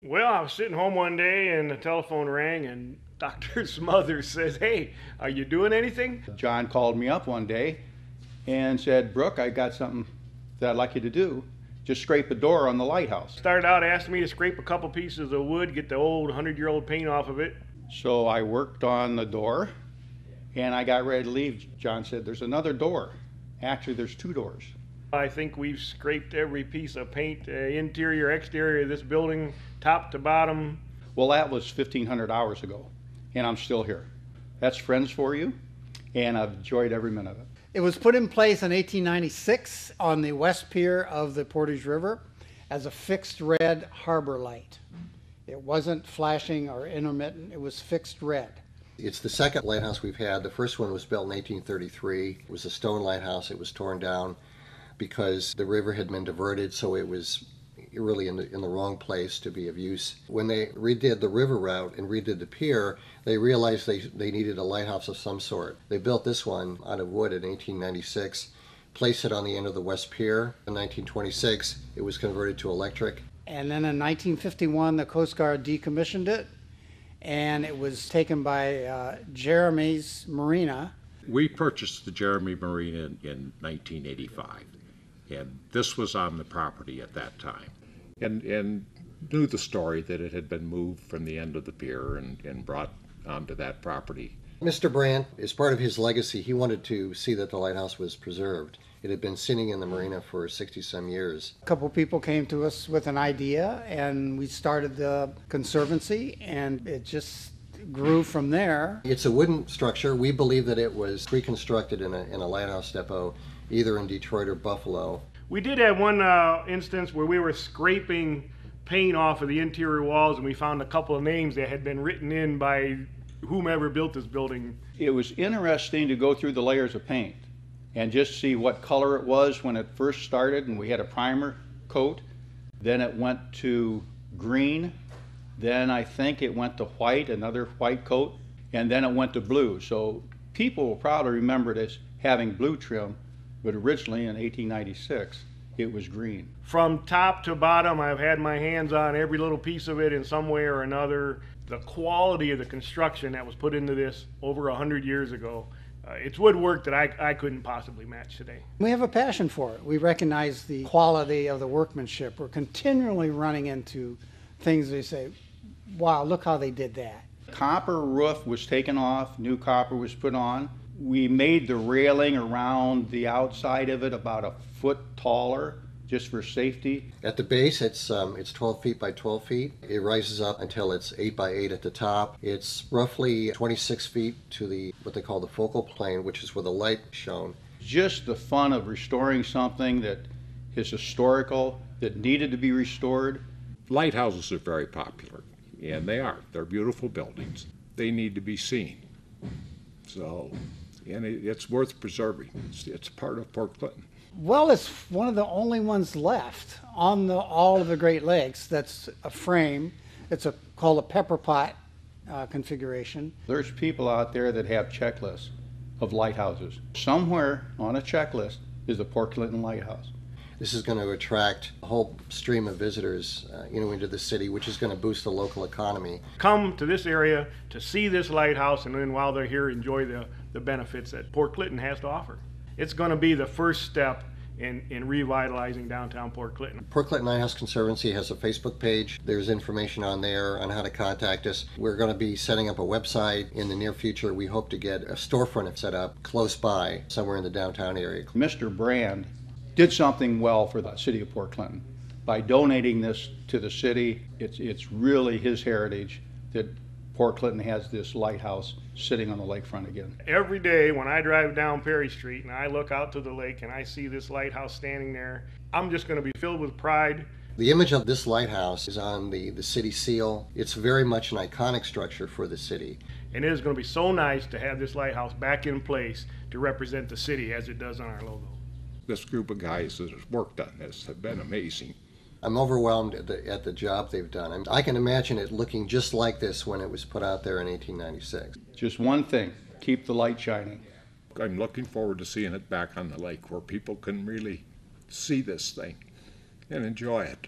Well, I was sitting home one day and the telephone rang and Dr. Smothers says, "Hey, are you doing anything?" John called me up one day and said, "Brooke, I got something that I'd like you to do. Just scrape a door on the lighthouse." Started out asking me to scrape a couple pieces of wood, get the old 100-year-old paint off of it. So I worked on the door and I got ready to leave. John said, "There's another door." Actually, there's two doors. I think we've scraped every piece of paint, interior, exterior of this building, top to bottom. Well, that was 1,500 hours ago, and I'm still here. That's friends for you, and I've enjoyed every minute of it. It was put in place in 1896 on the west pier of the Portage River as a fixed red harbor light. It wasn't flashing or intermittent, it was fixed red. It's the second lighthouse we've had. The first one was built in 1833. It was a stone lighthouse. It was torn down because the river had been diverted, so it was really in the wrong place to be of use. When they redid the river route and redid the pier, they realized they needed a lighthouse of some sort. They built this one out of wood in 1896, placed it on the end of the west pier. In 1926, it was converted to electric. And then in 1951, the Coast Guard decommissioned it, and it was taken by Jeremy's Marina. We purchased the Jeremy Marina in 1985, and this was on the property at that time, and knew the story that it had been moved from the end of the pier and brought onto that property. Mr. Brandt, as part of his legacy, he wanted to see that the lighthouse was preserved. It had been sitting in the marina for 60-some years. A couple people came to us with an idea, and we started the Conservancy, and it just grew from there. It's a wooden structure. We believe that it was reconstructed in a lighthouse depot, either in Detroit or Buffalo. We did have one instance where we were scraping paint off of the interior walls and we found a couple of names that had been written in by whomever built this building. It was interesting to go through the layers of paint and just see what color it was when it first started, and we had a primer coat. Then it went to green. Then I think it went to white, another white coat, and then it went to blue. So people will probably remember it as having blue trim, but originally in 1896, it was green. From top to bottom, I've had my hands on every little piece of it in some way or another. The quality of the construction that was put into this over 100 years ago, it's woodwork that I couldn't possibly match today. We have a passion for it. We recognize the quality of the workmanship. We're continually running into things they say, wow, look how they did that. Copper roof was taken off, new copper was put on. We made the railing around the outside of it about a foot taller, just for safety. At the base, it's 12 feet by 12 feet. It rises up until it's 8 by 8 at the top. It's roughly 26 feet to what they call the focal plane, which is where the light is shown. Just the fun of restoring something that is historical, that needed to be restored. Lighthouses are very popular, and they are. They're beautiful buildings. They need to be seen. So, and it's worth preserving. It's part of Port Clinton. Well, it's one of the only ones left on all of the Great Lakes that's a frame. It's called a pepper pot configuration. There's people out there that have checklists of lighthouses. Somewhere on a checklist is the Port Clinton Lighthouse. This is going to attract a whole stream of visitors into the city, which is going to boost the local economy. Come to this area to see this lighthouse, and then while they're here, enjoy the benefits that Port Clinton has to offer. It's going to be the first step in revitalizing downtown Port Clinton. Port Clinton Lighthouse Conservancy has a Facebook page. There's information on there on how to contact us. We're going to be setting up a website in the near future. We hope to get a storefront set up close by, somewhere in the downtown area. Mr. Brand did something well for the city of Port Clinton. By donating this to the city, it's really his heritage that Port Clinton has this lighthouse sitting on the lakefront again. Every day when I drive down Perry Street and I look out to the lake and I see this lighthouse standing there, I'm just going to be filled with pride. The image of this lighthouse is on the city seal. It's very much an iconic structure for the city. And it is going to be so nice to have this lighthouse back in place to represent the city as it does on our logo. This group of guys that have worked on this have been amazing. I'm overwhelmed at the job they've done. I can imagine it looking just like this when it was put out there in 1896. Just one thing, keep the light shining. I'm looking forward to seeing it back on the lake where people can really see this thing and enjoy it.